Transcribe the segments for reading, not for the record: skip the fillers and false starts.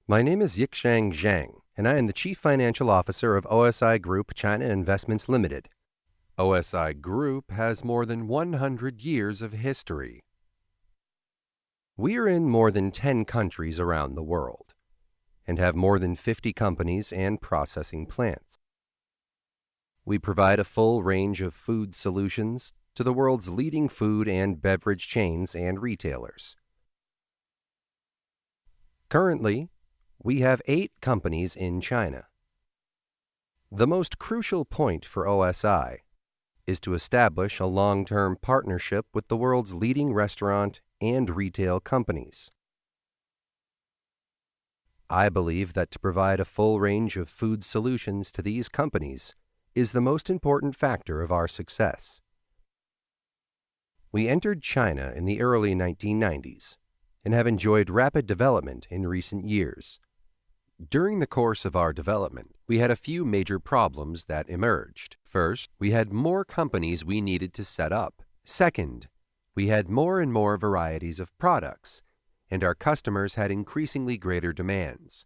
My name is Yixshang Zhang, and I am the Chief Financial Officer of OSI Group China Investments Limited. OSI Group has more than 100 years of history. We are in more than 10 countries around the world and have more than 50 companies and processing plants. We provide a full range of food solutions to the world's leading food and beverage chains and retailers. Currently, we have 8 companies in China. The most crucial point for OSI is to establish a long-term partnership with the world's leading restaurant and retail companies. I believe that to provide a full range of food solutions to these companies is the most important factor of our success. We entered China in the early 1990s and have enjoyed rapid development in recent years. During the course of our development, we had a few major problems that emerged. First, we had more companies we needed to set up. Second, we had more and more varieties of products, and our customers had increasingly greater demands.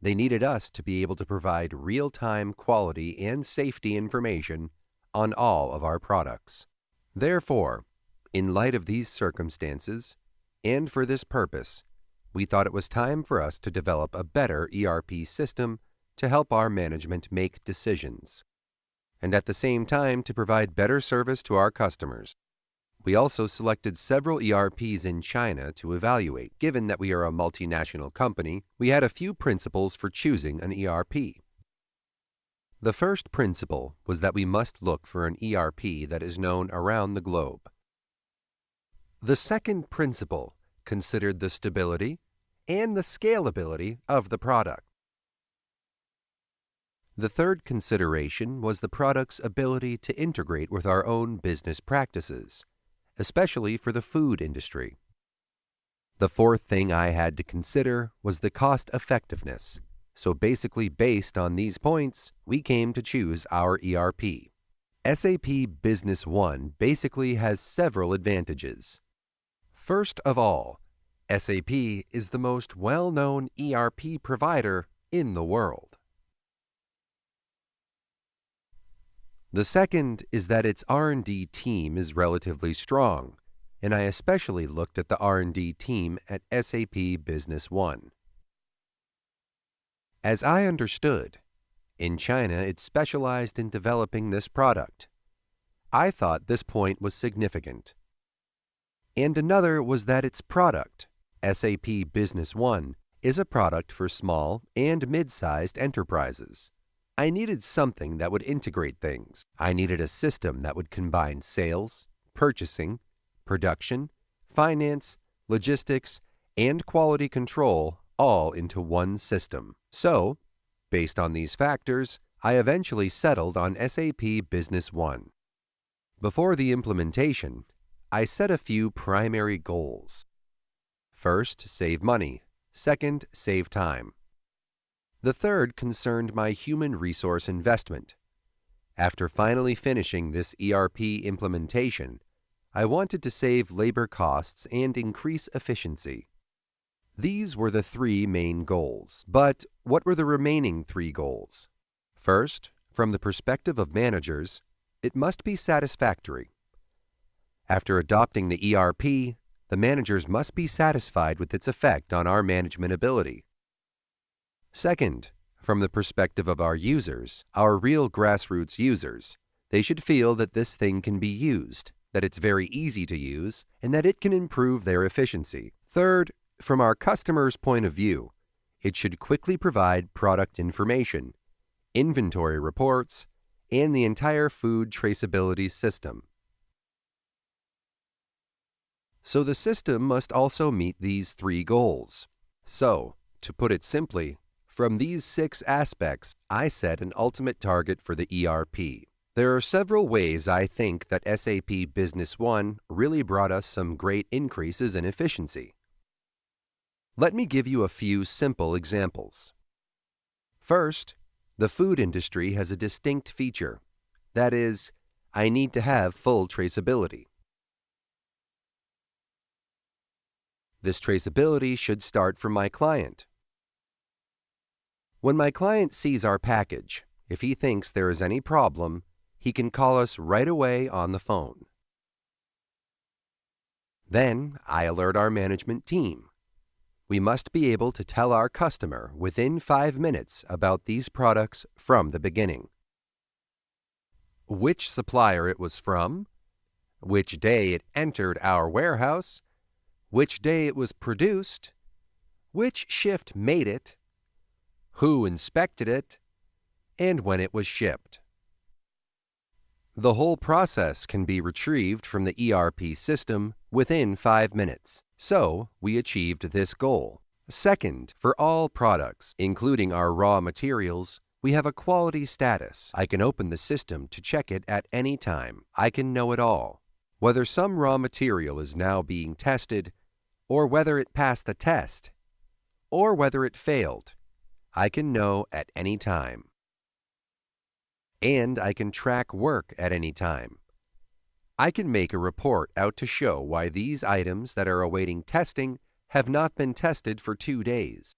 They needed us to be able to provide real-time quality and safety information on all of our products. Therefore, in light of these circumstances, and for this purpose, we thought it was time for us to develop a better ERP system to help our management make decisions, and at the same time to provide better service to our customers. We also selected several ERPs in China to evaluate. Given that we are a multinational company, we had a few principles for choosing an ERP. The first principle was that we must look for an ERP that is known around the globe. The second principle considered the stability and the scalability of the product. The third consideration was the product's ability to integrate with our own business practices, especially for the food industry. The fourth thing I had to consider was the cost effectiveness. So basically, based on these points, we came to choose our ERP. SAP Business One basically has several advantages. First of all, SAP is the most well-known ERP provider in the world. The second is that its R&D team is relatively strong, and I especially looked at the R&D team at SAP Business One. As I understood, in China it specialized in developing this product. I thought this point was significant. And another was that its product, SAP Business One, is a product for small and mid-sized enterprises. I needed something that would integrate things. I needed a system that would combine sales, purchasing, production, finance, logistics, and quality control all into one system. So, based on these factors, I eventually settled on SAP Business One. Before the implementation, I set a few primary goals. First, save money. Second, save time. The third concerned my human resource investment. After finally finishing this ERP implementation, I wanted to save labor costs and increase efficiency. These were the 3 main goals. But what were the remaining 3 goals? First, from the perspective of managers, it must be satisfactory. After adopting the ERP, the managers must be satisfied with its effect on our management ability. Second, from the perspective of our users, our real grassroots users, they should feel that this thing can be used, that it's very easy to use, and that it can improve their efficiency. Third, from our customers' point of view, it should quickly provide product information, inventory reports, and the entire food traceability system. So the system must also meet these 3 goals. So, to put it simply, from these 6 aspects, I set an ultimate target for the ERP. There are several ways I think that SAP Business One really brought us some great increases in efficiency. Let me give you a few simple examples. First, the food industry has a distinct feature. That is, I need to have full traceability. This traceability should start from my client. When my client sees our package, if he thinks there is any problem, he can call us right away on the phone. Then I alert our management team. We must be able to tell our customer within 5 minutes about these products from the beginning. Which supplier it was from, which day it entered our warehouse, which day it was produced, which shift made it, who inspected it, and when it was shipped. The whole process can be retrieved from the ERP system within 5 minutes. So, we achieved this goal. Second, for all products, including our raw materials, we have a quality status. I can open the system to check it at any time. I can know it all. Whether some raw material is now being tested, or whether it passed the test, or whether it failed, I can know at any time. And I can track work at any time. I can make a report out to show why these items that are awaiting testing have not been tested for 2 days.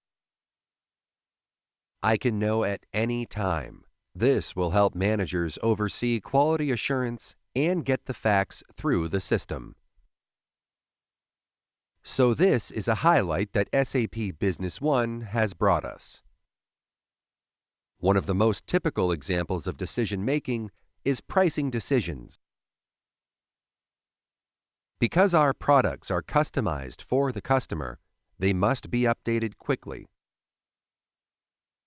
I can know at any time. This will help managers oversee quality assurance and get the facts through the system. So this is a highlight that SAP Business One has brought us. One of the most typical examples of decision-making is pricing decisions. Because our products are customized for the customer, they must be updated quickly.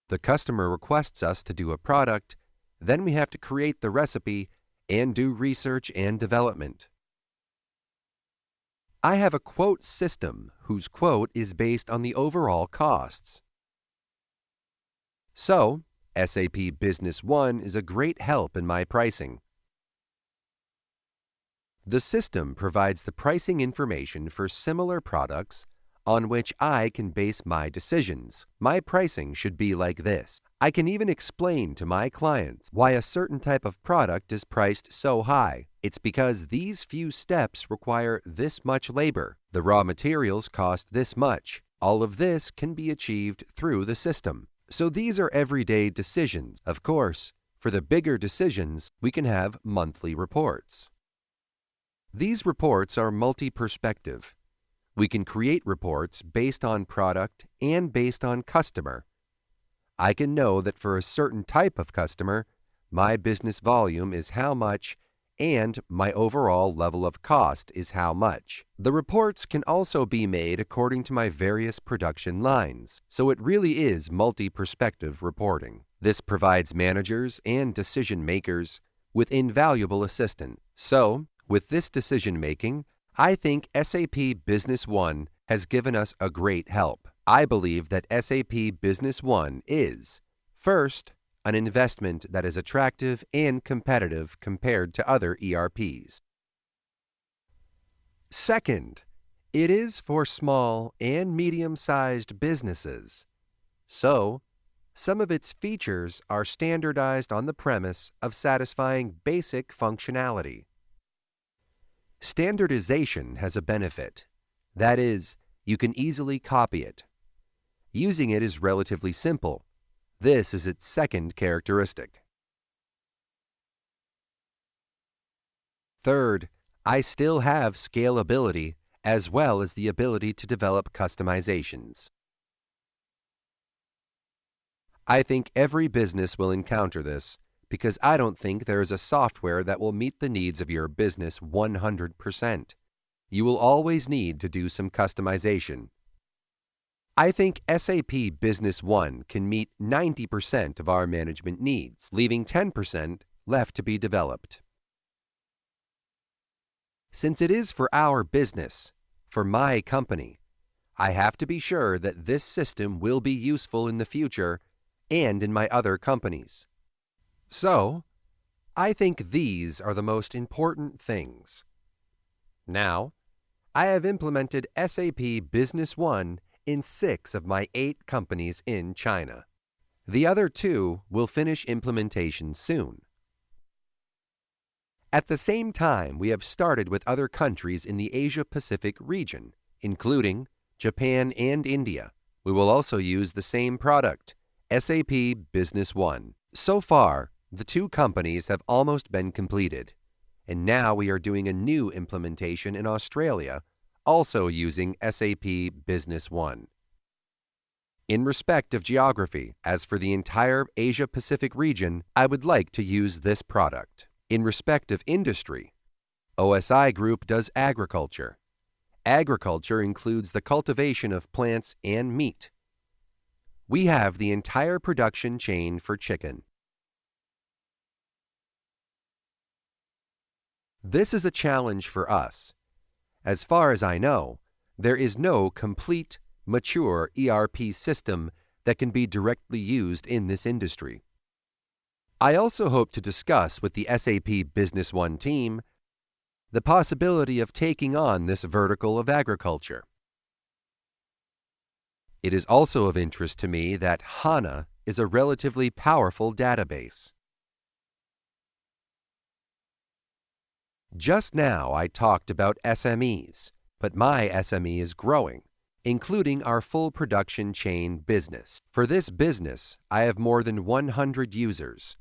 The customer requests us to do a product, then we have to create the recipe and do research and development. I have a quote system whose quote is based on the overall costs. So, SAP Business One is a great help in my pricing. The system provides the pricing information for similar products on which I can base my decisions. My pricing should be like this. I can even explain to my clients why a certain type of product is priced so high. It's because these few steps require this much labor. The raw materials cost this much. All of this can be achieved through the system. So these are everyday decisions. Of course, for the bigger decisions, we can have monthly reports. These reports are multi-perspective. We can create reports based on product and based on customer. I can know that for a certain type of customer, my business volume is how much and my overall level of cost is how much. The reports can also be made according to my various production lines, so it really is multi-perspective reporting. This provides managers and decision makers with invaluable assistance. So, with this decision making, I think SAP Business One has given us a great help. I believe that SAP Business One is, first, an investment that is attractive and competitive compared to other ERPs. Second, it is for small and medium-sized businesses. So, some of its features are standardized on the premise of satisfying basic functionality. Standardization has a benefit. That is, you can easily copy it. Using it is relatively simple. This is its second characteristic. Third, I still have scalability as well as the ability to develop customizations. I think every business will encounter this because I don't think there is a software that will meet the needs of your business 100%. You will always need to do some customization. I think SAP Business One can meet 90% of our management needs, leaving 10% left to be developed. Since it is for our business, for my company, I have to be sure that this system will be useful in the future and in my other companies. So, I think these are the most important things. Now, I have implemented SAP Business One in 6 of my 8 companies in China. The other 2 will finish implementation soon. At the same time, we have started with other countries in the Asia-Pacific region, including Japan and India. We will also use the same product, SAP Business One. So far, the two companies have almost been completed, and now we are doing a new implementation in Australia, also using SAP Business One. In respect of geography, as for the entire Asia-Pacific region, I would like to use this product. In respect of industry, OSI Group does agriculture. Agriculture includes the cultivation of plants and meat. We have the entire production chain for chicken. This is a challenge for us. As far as I know, there is no complete, mature ERP system that can be directly used in this industry. I also hope to discuss with the SAP Business One team the possibility of taking on this vertical of agriculture. It is also of interest to me that HANA is a relatively powerful database. Just now I talked about SMEs, but my SME is growing, including our full production chain business. For this business, I have more than 100 users.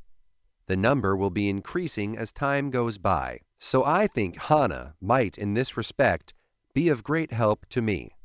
The number will be increasing as time goes by, so I think HANA might, in this respect, be of great help to me.